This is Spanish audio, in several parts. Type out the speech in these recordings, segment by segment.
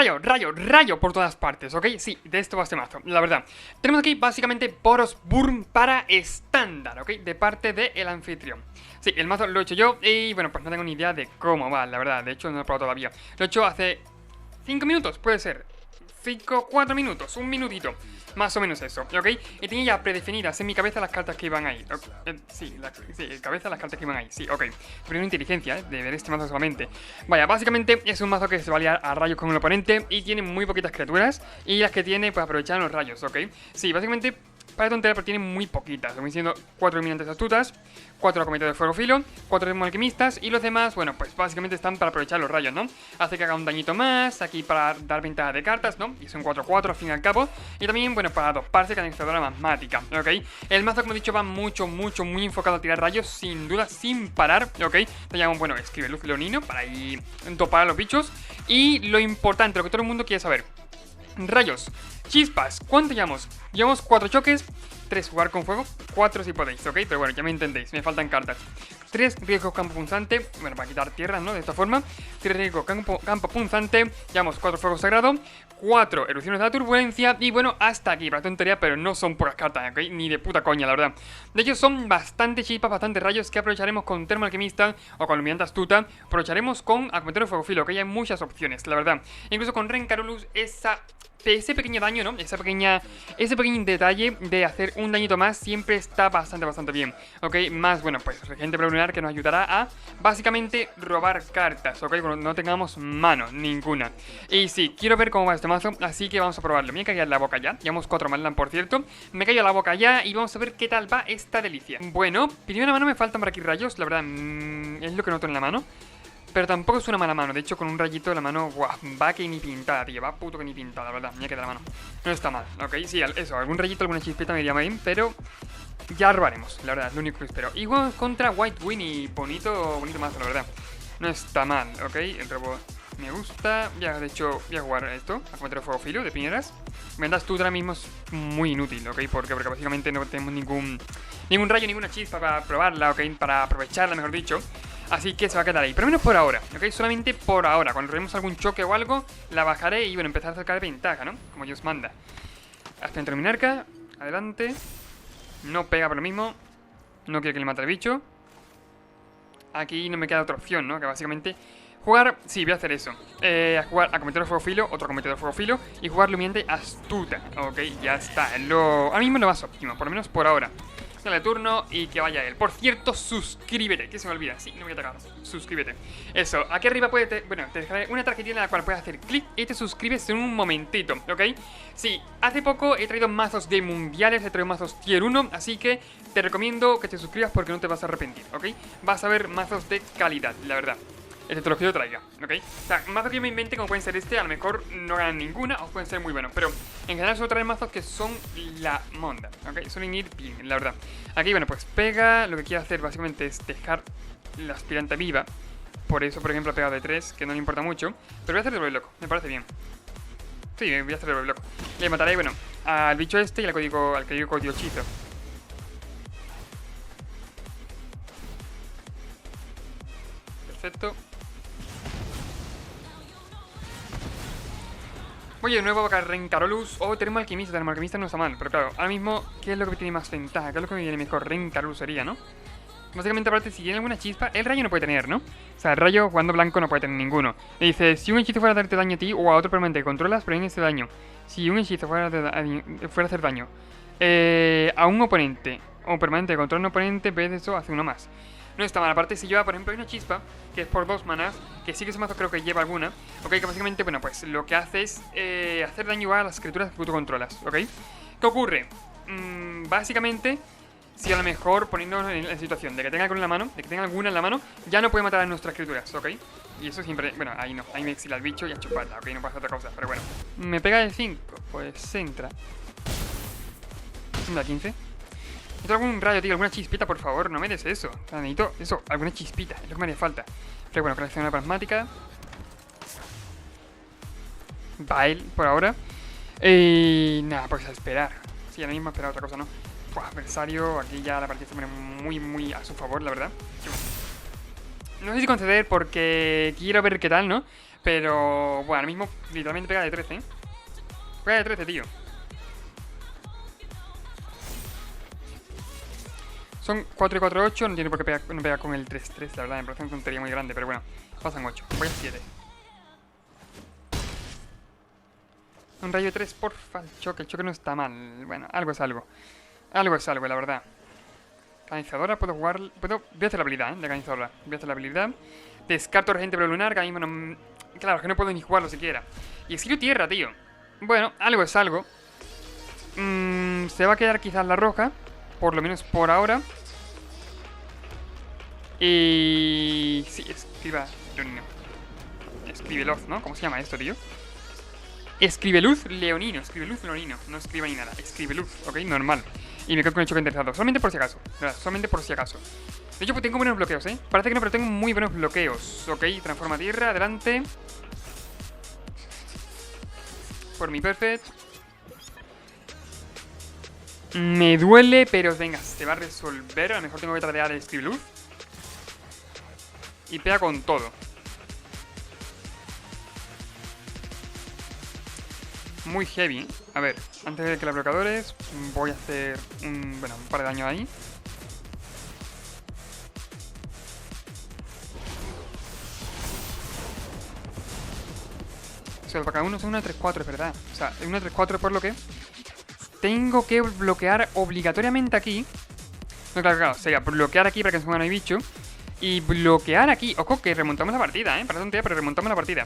rayo, rayo, rayo por todas partes, ¿ok? Sí, de esto va este mazo, la verdad. Tenemos aquí básicamente Boros Burn para estándar, ¿ok? De parte del anfitrión. Sí, el mazo lo he hecho yo y bueno, pues no tengo ni idea de cómo va, la verdad. De hecho, no lo he probado todavía. Lo he hecho hace 5 minutos, puede ser. 5, 4 minutos, un minutito. Más o menos eso, ¿ok? Y tenía ya predefinidas en mi cabeza las cartas que iban ahí. Sí, en cabeza las cartas que iban ahí, sí, ok. Pero una inteligencia, de ver este mazo solamente. Vaya, básicamente es un mazo que se va a liar a rayos con el oponente y tiene muy poquitas criaturas. Y las que tiene, pues aprovechan los rayos, ¿ok? Sí, básicamente para tontería, pero tiene muy poquitas. Como diciendo, 4 dominantes astutas, 4 cometas de fuego filo, 4 alquimistas y los demás, bueno, pues básicamente están para aprovechar los rayos, ¿no? Hace que haga un dañito más, aquí para dar ventaja de cartas, ¿no? Y son 4-4 al fin y al cabo. Y también, bueno, para doparse canalizadora magmática, ¿ok? El mazo, como he dicho, va mucho, muy enfocado a tirar rayos, sin duda, sin parar, ¿ok? Te llaman, bueno, escribe luz leonino para ahí topar a los bichos. Y lo importante, lo que todo el mundo quiere saber: rayos, chispas, ¿cuánto llevamos? Llevamos 4 choques, 3 jugar con fuego, 4 si podéis, ¿ok? Pero bueno, ya me entendéis, me faltan cartas. 3 riesgos campo punzante, bueno, para quitar tierras, ¿no? De esta forma. 3 riesgos campo punzante, llevamos 4 fuego sagrado, 4 erupciones de la turbulencia y bueno, hasta aquí, para tontería, pero no son pocas cartas, ¿ok? Ni de puta coña, la verdad. De hecho, son bastante chispas, bastante rayos que aprovecharemos con Termo Alquimista o con Luminante Astuta. Aprovecharemos con Acometero de Fuego Filo, que hay muchas opciones, la verdad. Incluso con Rencarolus, ese pequeño daño, ¿no? Ese pequeño detalle de hacer un dañito más siempre está bastante bien, ¿ok? Más, bueno, pues Regente Lunar que nos ayudará a básicamente robar cartas, ¿ok? Cuando no tengamos mano ninguna. Y sí, quiero ver cómo va este mazo, así que vamos a probarlo. Me he caído en la boca ya, llevamos 4 Manlan, por cierto. Me he caído en la boca ya y vamos a ver qué tal va esta delicia. Bueno, primera mano me faltan por aquí rayos, la verdad, es lo que noto en la mano. Pero tampoco es una mala mano, de hecho con un rayito de la mano, guau, va que ni pintada, tío, va puto que ni pintada, la verdad, me queda la mano. No está mal, ok, sí, eso, algún rayito, alguna chispita me iría bien, pero ya robaremos, la verdad, es lo único que espero. Igual contra White Winnie, bonito mazo, la verdad. No está mal, ok, el robo me gusta, ya de hecho voy a jugar esto, a cometer fuego filo de piñeras. Vendas tú ahora mismo es muy inútil, ok, porque básicamente no tenemos ningún rayo, ninguna chispa para probarla, ok, para aprovecharla, mejor dicho. Así que se va a quedar ahí, pero menos por ahora, ¿ok? Solamente por ahora. Cuando robemos algún choque o algo, la bajaré y, bueno, empezar a sacar ventaja, ¿no? Como Dios manda. Hasta entre Minarca, adelante. No pega por lo mismo. No quiero que le mate al bicho. Aquí no me queda otra opción, ¿no? Que básicamente jugar, sí, voy a hacer eso. A jugar a Cometedor de Fuego Filo, otro Cometedor de Fuego Filo. Y jugar Luminante Astuta, ok, ya está. Ahora mismo lo más óptimo, por lo menos por ahora. Dale turno y que vaya él. Por cierto, suscríbete, que se me olvida. Sí, no voy a atacar. Suscríbete. Eso, aquí arriba bueno, te dejaré una tarjetita en la cual puedes hacer clic y te suscribes en un momentito, ¿ok? Sí, hace poco he traído mazos de mundiales, he traído mazos tier 1, así que te recomiendo que te suscribas porque no te vas a arrepentir, ¿ok? Vas a ver mazos de calidad, la verdad. Excepto los que yo traiga, ¿ok? O sea, mazos que yo me invente como pueden ser este, a lo mejor no ganan ninguna o pueden ser muy buenos. Pero en general suelo traer mazos que son la monda, ¿ok? Suelen ir bien, la verdad. Aquí, bueno, pues pega. Lo que quiero hacer básicamente es dejar la aspirante viva. Por eso, por ejemplo, ha pegado de 3, que no le importa mucho. Pero voy a hacer doble loco, me parece bien. Sí, voy a hacer doble loco. Le mataré, bueno, al bicho este y al que digo codiochito. Perfecto. Voy de nuevo a Rencarolus. Oh, tenemos alquimista. Tenemos alquimista, no está mal. Pero claro, ahora mismo, ¿qué es lo que tiene más ventaja? ¿Qué es lo que me viene mejor? Rencarolus sería, ¿no? Básicamente, aparte, si tiene alguna chispa, el rayo no puede tener, ¿no? O sea, el rayo jugando blanco no puede tener ninguno. Le dice, si un hechizo fuera a darte daño a ti o a otro permanente que controlas, previene ese daño. Si un hechizo fuera a hacer daño a un oponente o permanente que controla a un oponente, en vez de eso, hace uno más. No está mal. Aparte, si lleva, por ejemplo, hay una chispa que es por 2 manas, que sí que ese mazo creo que lleva alguna, ok, que básicamente, bueno, pues lo que hace es hacer daño a las criaturas que tú controlas, ok. ¿Qué ocurre? Básicamente, si a lo mejor poniéndonos en la situación de que tenga alguna en la mano, ya no puede matar a nuestras criaturas, ok. Y eso siempre, bueno, ahí no, ahí me exila el bicho y a chuparla, ok, no pasa otra cosa, pero bueno. Me pega de 5, pues entra. Entra 15. Necesito algún rayo, tío, alguna chispita, por favor, no me des eso. O sea, necesito eso, alguna chispita, es lo que me haría falta. Pero bueno, colección pragmática. Bail, por ahora. Y nada, pues a esperar. Sí, ahora mismo a esperar otra cosa, ¿no? Adversario, aquí ya la partida se pone muy a su favor, la verdad. No sé si conceder porque quiero ver qué tal, ¿no? Pero, bueno, ahora mismo literalmente pega de 13, ¿eh? Pega de 13, tío. Son 4 y 4, 8. No tiene por qué no pega con el 3-3, la verdad. Me parece una tontería muy grande, pero bueno. Pasan 8. Voy a 7. Un rayo 3, porfa. El choque no está mal. Bueno, algo es algo. Algo es algo, la verdad. Canalizadora, puedo jugar... Voy a hacer la habilidad, de canalizadora. Voy a hacer la habilidad. Descarto regente lunar, que a mí no... Claro, que no puedo ni jugarlo siquiera. Y escribo tierra, tío. Bueno, algo es algo. Se va a quedar quizás la roja. Por lo menos por ahora. Y... Sí, escriba leonino. Escribe luz, ¿no? ¿Cómo se llama esto, tío? Escribe luz leonino. Escribe luz leonino. No escriba ni nada. Escribe luz, ¿ok? Normal. Y me quedo con el choque interesado. Solamente por si acaso. ¿Verdad? Solamente por si acaso. De hecho, pues tengo buenos bloqueos, ¿eh? Parece que no, pero tengo muy buenos bloqueos. Ok, transforma tierra, adelante. Por mi perfect. Me duele, pero venga, se va a resolver. A lo mejor tengo que tradear el Escribe Luz. Y pega con todo. Muy heavy. A ver, antes de que los bloqueadores, voy a hacer un par de daño ahí. O sea, para cada uno es una 3-4, es verdad. O sea, es una 3-4 por lo que tengo que bloquear obligatoriamente aquí. No, claro, sería bloquear aquí para que se mueva no hay bicho. Y bloquear aquí. Ojo, que remontamos la partida, Parece un día, pero remontamos la partida.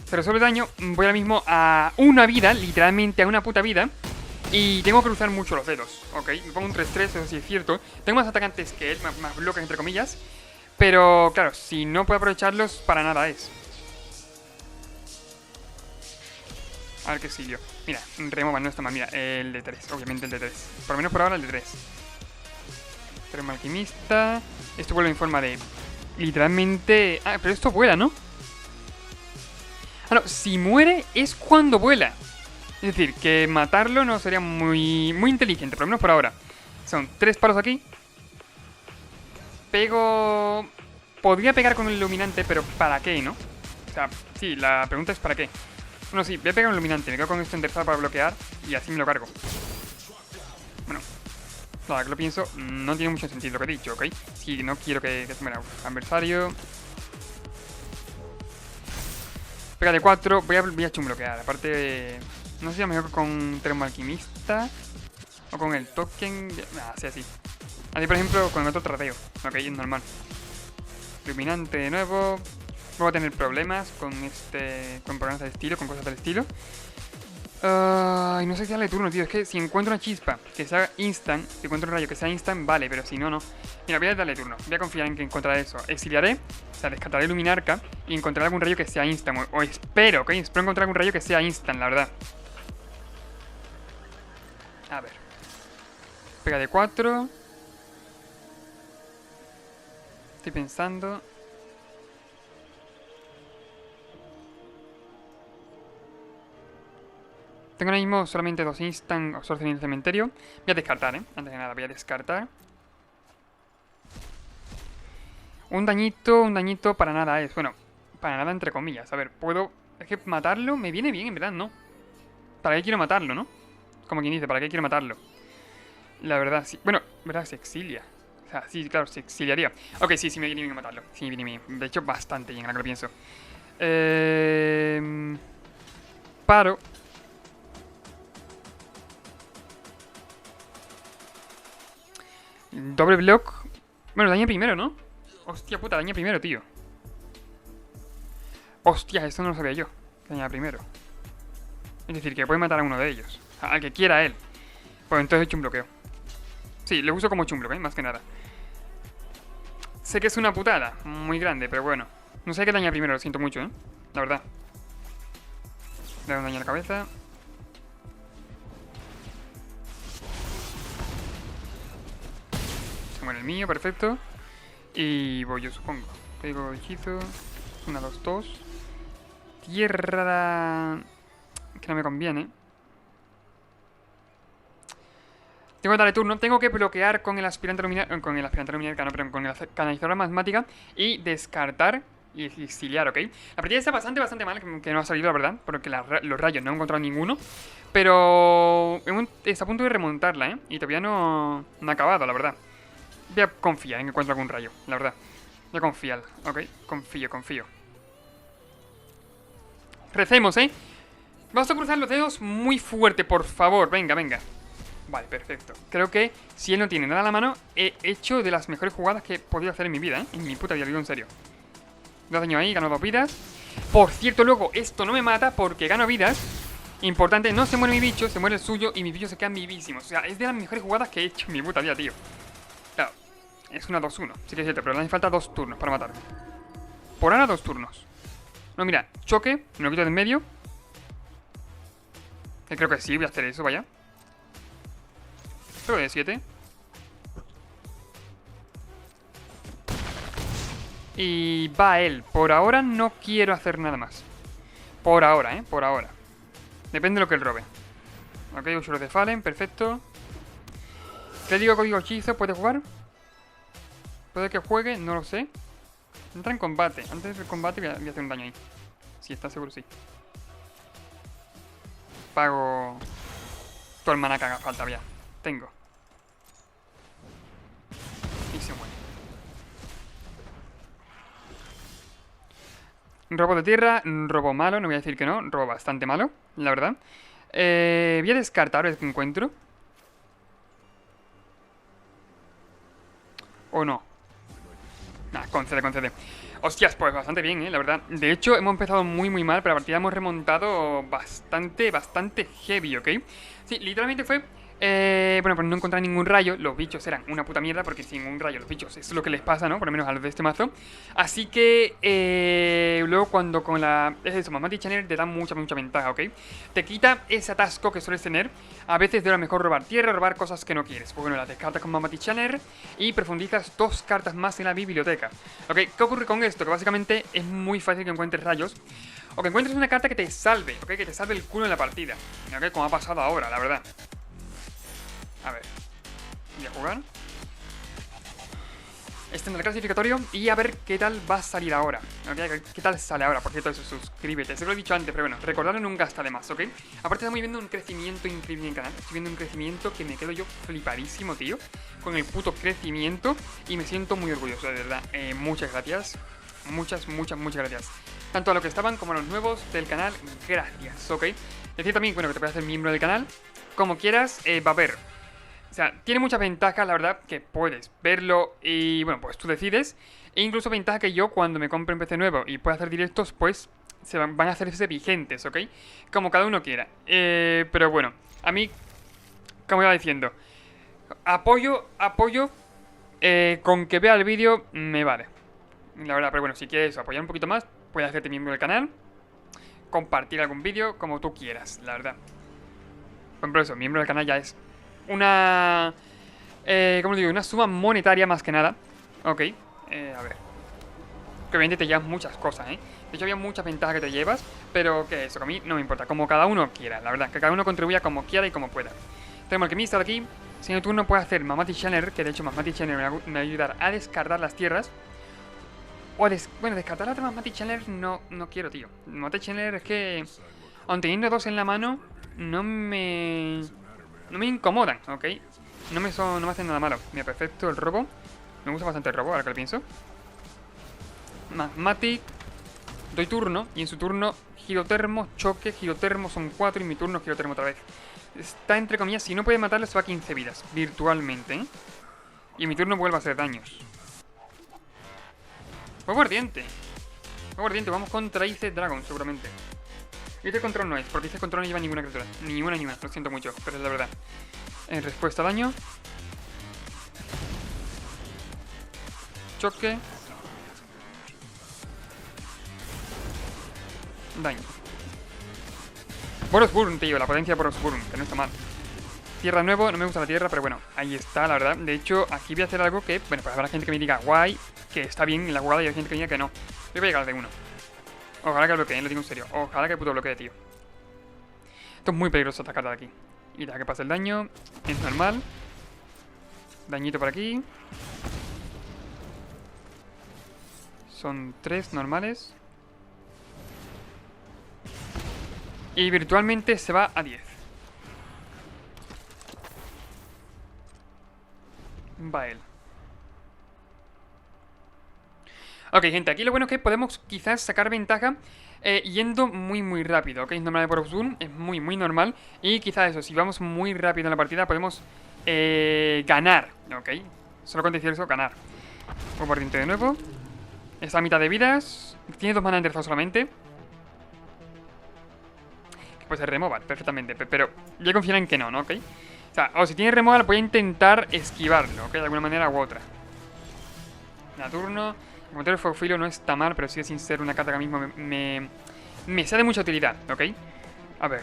Se resuelve daño. Voy ahora mismo a una vida, literalmente a una puta vida. Y tengo que cruzar mucho los dedos, ¿ok? Me pongo un 3-3, eso sí es cierto. Tengo más atacantes que él, más bloques entre comillas. Pero, claro, si no puedo aprovecharlos, para nada es. A ver qué sirvió. Mira, remova no está mal. Mira, el de 3, obviamente el de 3. Por lo menos por ahora el de 3. Termo alquimista. Esto vuelve en forma de... Literalmente... Ah, pero esto vuela, ¿no? Ah, no, si muere es cuando vuela. Es decir, que matarlo no sería muy inteligente, por lo menos por ahora. Son 3 palos aquí. Pego... Podría pegar con el iluminante, pero ¿para qué, no? O sea, sí, la pregunta es ¿para qué? Bueno, sí, voy a pegar un iluminante. Me quedo con esto enderezado para bloquear y así me lo cargo. Bueno, nada, que lo pienso, no tiene mucho sentido lo que he dicho, ¿ok? Si no quiero que se muera adversario. Pega de 4, voy a chumbloquear. Aparte, no sé si a lo mejor con Termo Alquimista o con el token. Así, así. Así, por ejemplo, con otro trateo. Ok, es normal. Iluminante de nuevo. Voy a tener problemas con con programas de estilo, con cosas del estilo. No sé si darle turno, tío. Es que si encuentro una chispa que sea instant, si encuentro un rayo que sea instant, vale, pero si no, no. Mira, voy a darle turno. Voy a confiar en que encontraré eso. Exiliaré, o sea, descartaré Luminarca y encontraré algún rayo que sea instant. O espero, ¿ok? Espero encontrar algún rayo que sea instant, la verdad. A ver. Pega de 4. Estoy pensando. Tengo ahora mismo solamente 2 instant absorción en el cementerio. Voy a descartar, Antes de nada, voy a descartar. Un dañito para nada es. Bueno, para nada entre comillas. A ver, puedo... Es que matarlo me viene bien, en verdad, ¿no? ¿Para qué quiero matarlo, no? Como quien dice, ¿para qué quiero matarlo? La verdad, sí. Bueno, ¿verdad? Se exilia. O sea, sí, claro, se exiliaría. Ok, sí, sí me viene bien matarlo. Sí me viene bien. De hecho, bastante bien, ahora que lo pienso. Paro. Doble block. Bueno, daña primero, ¿no? Hostia puta, daña primero, tío. Hostia, esto no lo sabía yo. Que daña primero. Es decir, que puede matar a uno de ellos. Al que quiera él. Pues entonces he hecho un bloqueo. Sí, lo uso como chumblo, más que nada. Sé que es una putada muy grande, pero bueno. No sé qué daña primero, lo siento mucho, la verdad. Le da un daño a la cabeza. Se muere el mío, perfecto. Y voy yo, supongo. Pego hechizo. 1, 2, 2. Tierra... Que no me conviene. Tengo que darle turno. Tengo que bloquear con el aspirante luminaria. Con el aspirante luminaria, no, perdón, con la canalizadora magmática. Y descartar y exiliar, ¿ok? La partida está bastante mal, que no ha salido, la verdad. Porque los rayos no he encontrado ninguno. Pero está a punto de remontarla, ¿eh? Y todavía no ha acabado, la verdad. Voy a confiar en que encuentro algún rayo, la verdad. Voy a confiar, ¿ok? Confío. Recemos, ¿eh? Vamos a cruzar los dedos muy fuerte, por favor. Venga. Vale, perfecto. Creo que si él no tiene nada a la mano, he hecho de las mejores jugadas que he podido hacer en mi vida, ¿eh? En mi puta vida, digo en serio. 2 daño ahí, gano 2 vidas. Por cierto, luego, esto no me mata porque gano vidas. Importante, no se muere mi bicho, se muere el suyo y mis bichos se quedan vivísimos. O sea, es de las mejores jugadas que he hecho en mi puta vida, tío. Claro, es una 2-1, sí que es cierto, pero le hace falta 2 turnos para matarme. Por ahora 2 turnos. No, mira, choque, me lo quito de en medio. Que creo que sí, voy a hacer eso, vaya. Creo que de 7. Y va él. Por ahora no quiero hacer nada más. Por ahora, por ahora. Depende de lo que él robe. Ok, uso los de Fallen, perfecto. ¿Qué digo código hechizo? ¿Puede jugar? ¿Puede que juegue? No lo sé. Entra en combate. Antes del combate voy a hacer un daño ahí. Si está seguro, sí. Pago todo el maná que haga falta, ya. Tengo. Y se muere. Robo de tierra, robo malo, no voy a decir que no. Robo bastante malo, la verdad. Voy a descartar a ver qué encuentro. ¿O no? Nah, concede. Hostias, pues bastante bien, la verdad. De hecho, hemos empezado muy mal, pero la partida hemos remontado bastante heavy, ¿ok? Sí, literalmente fue... bueno, pues no encontrar ningún rayo. Los bichos eran una puta mierda, porque sin un rayo los bichos es lo que les pasa, ¿no? Por lo menos a los de este mazo. Así que... luego cuando con la... Es eso, Magmatic Channeler te da mucha ventaja, ¿ok? Te quita ese atasco que sueles tener. A veces de lo mejor robar tierra, robar cosas que no quieres. Pues bueno, las descartas con Magmatic Channeler y profundizas 2 cartas más en la biblioteca. ¿Ok? ¿Qué ocurre con esto? Que básicamente es muy fácil que encuentres rayos. O que encuentres una carta que te salve, ¿ok? Que te salve el culo en la partida. ¿Ok? Como ha pasado ahora, la verdad. A ver, voy a jugar. Este en el clasificatorio y a ver qué tal va a salir ahora, ¿ok? ¿Qué tal sale ahora? Por cierto, eso, suscríbete. Se lo he dicho antes, pero bueno, recordarlo nunca está de más, ¿ok? Aparte estamos viendo un crecimiento increíble en el canal. Estoy viendo un crecimiento que me quedo yo flipadísimo, tío. Con el puto crecimiento. Y me siento muy orgulloso, de verdad. Muchas gracias. Muchas gracias. Tanto a los que estaban como a los nuevos del canal, gracias, ¿ok? Decir también, bueno, que te puedes hacer miembro del canal. Como quieras, va a haber... O sea, tiene muchas ventajas, la verdad, que puedes verlo y, bueno, pues tú decides. E incluso ventaja que yo, cuando me compre un PC nuevo y pueda hacer directos, pues van a hacerse vigentes, ¿ok? Como cada uno quiera. Pero bueno, a mí, como iba diciendo, apoyo, con que vea el vídeo me vale. La verdad, pero bueno, si quieres apoyar un poquito más, puedes hacerte miembro del canal, compartir algún vídeo, como tú quieras, la verdad. Por ejemplo, eso, miembro del canal ya es una... ¿cómo digo? Una suma monetaria más que nada. Ok, a ver. Que obviamente te llevas muchas cosas, ¿eh? De hecho había muchas ventajas que te llevas, pero que eso, que a mí no me importa. Como cada uno quiera, la verdad. Que cada uno contribuya como quiera y como pueda. Tenemos el alquimista de aquí. Si en el turno puede hacer Magmatic Channeler, que de hecho Magmatic Channeler me va a ayudar a descartar las tierras. O bueno, descartar la Magmatic Channeler no quiero, tío. Magmatic Channeler es que... Aun teniendo 2 en la mano, no me incomodan, ¿ok? No me hacen nada malo. Mira, perfecto el robo. Me gusta bastante el robo, ahora que lo pienso. Magmatic. Doy turno. Y en su turno, girotermo, choque, girotermo son 4. Y mi turno, girotermo otra vez. Está entre comillas, si no puede matarlo, se va a 15 vidas. Virtualmente, ¿eh? Y mi turno vuelve a hacer daños. Fuego ardiente. Fuego ardiente, vamos contra Ice Dragon, seguramente. Este control no es, porque este control no lleva ninguna criatura. Ni una, lo siento mucho, pero es la verdad. En respuesta a daño. Choque. Daño. Boros Burn, tío, la potencia de Boros Burn, que no está mal. Tierra nuevo, no me gusta la tierra, pero bueno, ahí está, la verdad. De hecho, aquí voy a hacer algo que, bueno, pues habrá gente que me diga guay, que está bien en la jugada y hay gente que me diga que no. Yo voy a llegar de uno. Ojalá que bloqueen, lo digo en serio. Ojalá que puto bloquee, tío. Esto es muy peligroso esta carta de aquí. Y deja que pase el daño. Es normal. Dañito por aquí. Son 3 normales. Y virtualmente se va a 10. Va él. Ok, gente, aquí lo bueno es que podemos quizás sacar ventaja yendo muy rápido, ¿ok? Es normal por Obscure, es muy normal. Y quizás eso, si vamos muy rápido en la partida podemos ganar, ¿ok? Solo con decir eso, ganar. Voy por dentro de nuevo. Está a mitad de vidas. Tiene 2 mana de enderezado solamente. Que puede ser removal, perfectamente. Pero yo confío en que no, ¿no? ¿Ok? O sea, o si tiene removal voy a intentar esquivarlo, ¿ok? De alguna manera u otra. Turno. El motor de Fuego no está mal, pero sigue sin ser una carta que ahora mismo me sea de mucha utilidad, ¿ok? A ver.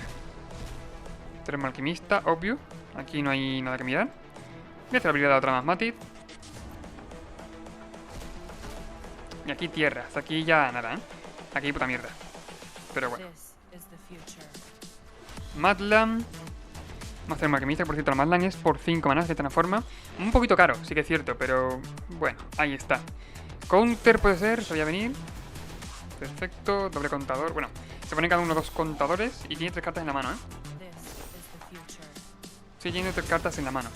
Termo Alquimista, obvio. Aquí no hay nada que mirar. Voy a hacer la habilidad de otra más Matit. Y aquí tierras. Aquí ya nada, ¿eh? Aquí puta mierda. Pero bueno. Madland. Vamos a hacer un alquimista, por cierto, la Madland es por 5 manas de transforma. Un poquito caro, sí que es cierto, pero bueno, ahí está. Counter puede ser, se voy a venir. Perfecto, doble contador. Bueno, se ponen cada uno 2 contadores y tiene 3 cartas en la mano, ¿eh? Sí, tiene 3 cartas en la mano.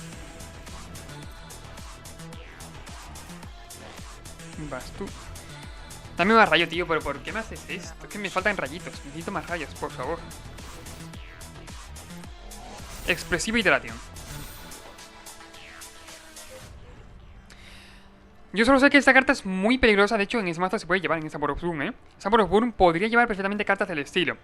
Vas tú. Dame más rayo, tío, pero ¿por qué me haces esto? Es que me faltan rayitos, necesito más rayos, por favor. Expresivo Iteration. Yo solo sé que esta carta es muy peligrosa. De hecho, en ese mazo se puede llevar en Saboros Burn, ¿eh? Saboros Burn podría llevar perfectamente cartas del estilo.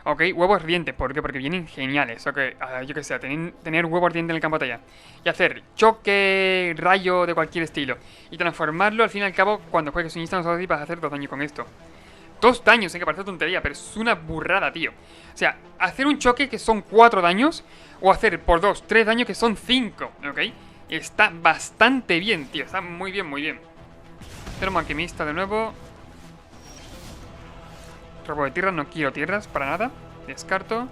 Ok, huevo ardiente. ¿Por qué? Porque vienen geniales. Ok, yo que sé, tener huevo ardiente en el campo de batalla. Y hacer choque, rayo de cualquier estilo. Y transformarlo, al fin y al cabo, cuando juegues un Instant Sorcery vas a hacer 2 daños con esto. 2 daños, que parece tontería, pero es una burrada, tío. O sea, hacer un choque que son 4 daños, o hacer por 2, 3 daños que son 5, ¿ok? Está bastante bien, tío. Está muy bien. Termo Alquimista de nuevo. Robo de tierras, no quiero tierras para nada. Descarto.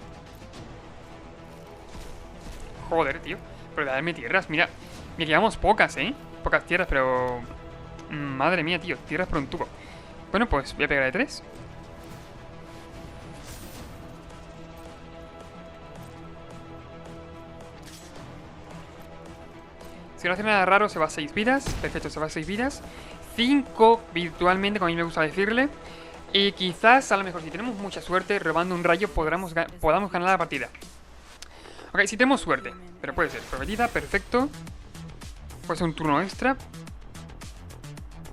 Joder, tío. Pero darme tierras, mira. Mira, llevamos pocas, ¿eh? Pocas tierras, pero... Madre mía, tío. Tierras por un tubo. Bueno, pues voy a pegar de 3. Si no hace nada raro, se va a 6 vidas. Perfecto, se va a 6 vidas. 5 virtualmente, como a mí me gusta decirle. Y quizás, a lo mejor, si tenemos mucha suerte, robando un rayo, podamos ganar la partida. Ok, si tenemos suerte. Pero puede ser. Profetiza, perfecto. Puede ser un turno extra.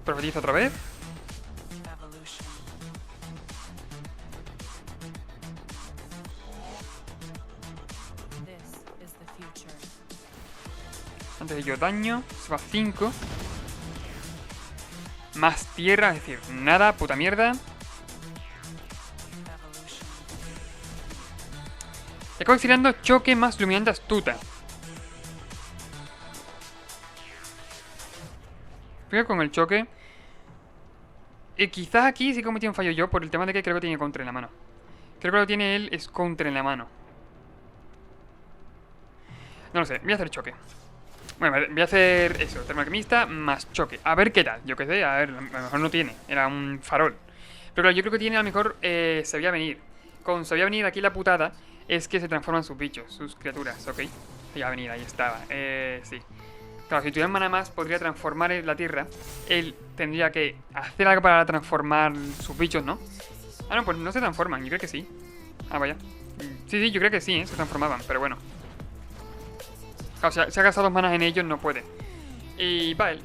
Profetiza otra vez. Antes de ello daño, se va a 5. Más tierra, es decir, nada, puta mierda. Estoy considerando choque más luminante astuta. Primero con el choque. Y quizás aquí sí cometí un fallo yo por el tema de que creo que tiene counter en la mano. Creo que lo tiene él es counter en la mano. No lo sé, voy a hacer choque. Bueno, voy a hacer eso, termo alquimista más choque. A ver qué tal, yo qué sé, a ver, a lo mejor no tiene, era un farol. Pero claro, yo creo que tiene a lo mejor se veía venir. Con se veía venir aquí la putada es que se transforman sus bichos, sus criaturas, ¿ok? Se veía venir, ahí estaba, sí. Claro, si tuviera mana más podría transformar la tierra. Él tendría que hacer algo para transformar sus bichos, ¿no? Ah, no, pues no se transforman, yo creo que sí. Ah, vaya. Sí, yo creo que sí, se transformaban, pero bueno. O sea, si ha gastado 2 manas en ellos, no puede. Y vale.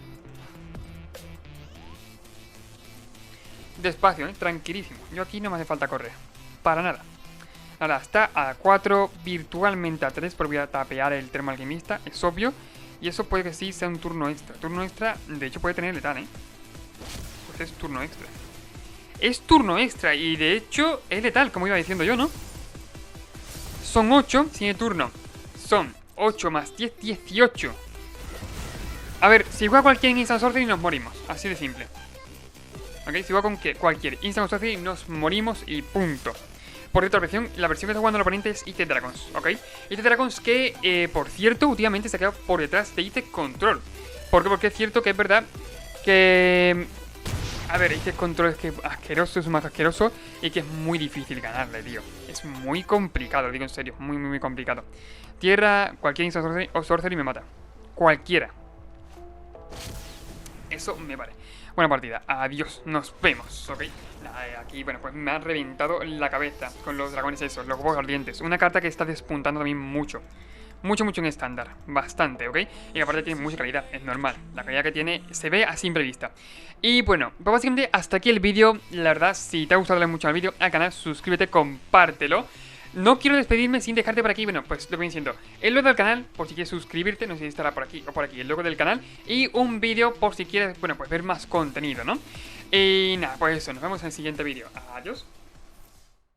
Despacio, tranquilísimo. Yo aquí no me hace falta correr. Para nada. Ahora, está a 4, virtualmente a 3, porque voy a tapear el termo alquimista, es obvio. Y eso puede que sí sea un turno extra. Turno extra, de hecho, puede tener letal, ¿eh? Pues es turno extra. Es turno extra, y de hecho es letal, como iba diciendo yo, ¿no? Son 8, sin el turno. Son 8 más 10, 18. A ver, si juega cualquier Instant Sorcery nos morimos. Así de simple. Ok, si juega con cualquier Instant Sorcery nos morimos y punto. Por cierto, la versión que está jugando el oponente es IT Dragons, ¿ok? IT Dragons que, por cierto, últimamente se ha quedado por detrás de IT Control. ¿Por qué? Porque es cierto que es verdad que... A ver, este control es que asqueroso, es un mazo asqueroso y que es muy difícil ganarle, tío. Es muy complicado, lo digo en serio, muy complicado. Tierra, cualquier Instant Sorcery o Sorcery me mata. Cualquiera. Eso me vale. Buena partida, adiós, nos vemos, ¿ok? Aquí, bueno, pues me ha reventado la cabeza con los dragones esos, los huevos ardientes. Una carta que está despuntando también mucho. Mucho en estándar, bastante, ¿ok? Y aparte tiene mucha calidad, es normal. La calidad que tiene se ve a simple vista. Y bueno, pues básicamente hasta aquí el vídeo. La verdad, si te ha gustado darle mucho al vídeo, al canal, suscríbete, compártelo. No quiero despedirme sin dejarte por aquí, bueno, pues lo que viene siendo el logo del canal, por si quieres suscribirte, no sé si estará por aquí o por aquí, el logo del canal. Y un vídeo por si quieres, bueno, pues ver más contenido, ¿no? Y nada, pues eso, nos vemos en el siguiente vídeo. Adiós.